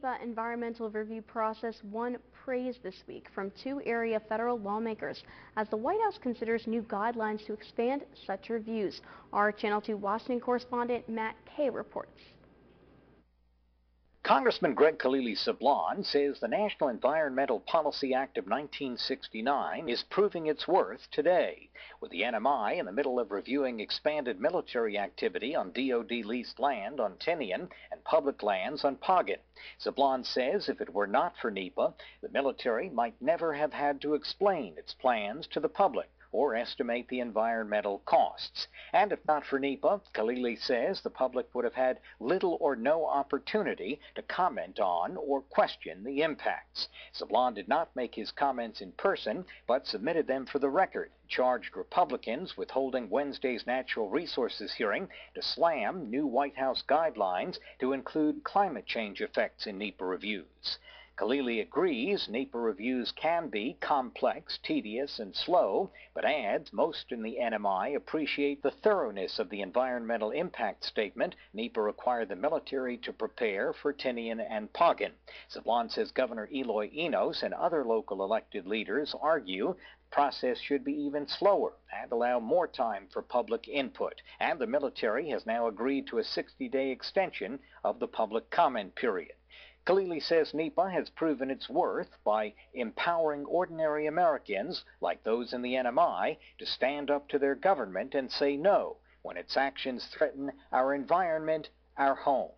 NEPA environmental review process won praise this week from two area federal lawmakers as the White House considers new guidelines to expand such reviews. Our Channel 2 Washington correspondent Matt Kay reports. Congressman Kilili Sablan says the National Environmental Policy Act of 1969 is proving its worth today, with the NMI in the middle of reviewing expanded military activity on DoD-leased land on Tinian and public lands on Pagan. Sablan says if it were not for NEPA, the military might never have had to explain its plans to the public or estimate the environmental costs. And if not for NEPA, Kilili says the public would have had little or no opportunity to comment on or question the impacts. Sablan did not make his comments in person, but submitted them for the record, charged Republicans with holding Wednesday's Natural Resources hearing to slam new White House guidelines to include climate change effects in NEPA reviews. Kilili agrees NEPA reviews can be complex, tedious, and slow, but adds most in the NMI appreciate the thoroughness of the environmental impact statement NEPA required the military to prepare for Tinian and Pagan. Sablan says Governor Eloy Enos and other local elected leaders argue the process should be even slower and allow more time for public input, and the military has now agreed to a 60-day extension of the public comment period. Kilili says NEPA has proven its worth by empowering ordinary Americans, like those in the NMI, to stand up to their government and say no when its actions threaten our environment, our home.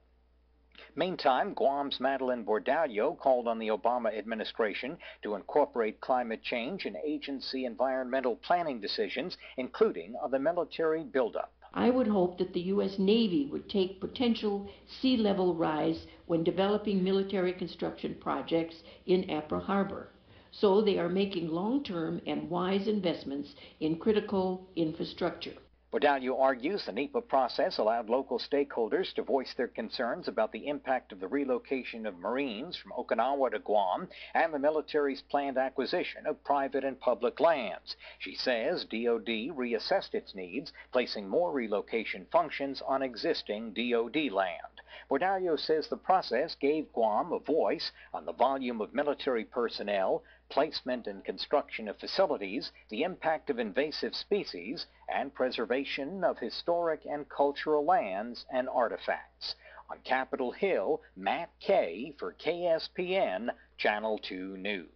Meantime, Guam's Madeline Bordallo called on the Obama administration to incorporate climate change in agency environmental planning decisions, including on the military buildup. I would hope that the U.S. Navy would take potential sea level rise when developing military construction projects in Apra Harbor. So they are making long-term and wise investments in critical infrastructure. Bordallo argues the NEPA process allowed local stakeholders to voice their concerns about the impact of the relocation of Marines from Okinawa to Guam and the military's planned acquisition of private and public lands. She says DoD reassessed its needs, placing more relocation functions on existing DoD land. Bordallo says the process gave Guam a voice on the volume of military personnel, placement and construction of facilities, the impact of invasive species, and preservation of historic and cultural lands and artifacts. On Capitol Hill, Matt Kay for KSPN Channel 2 News.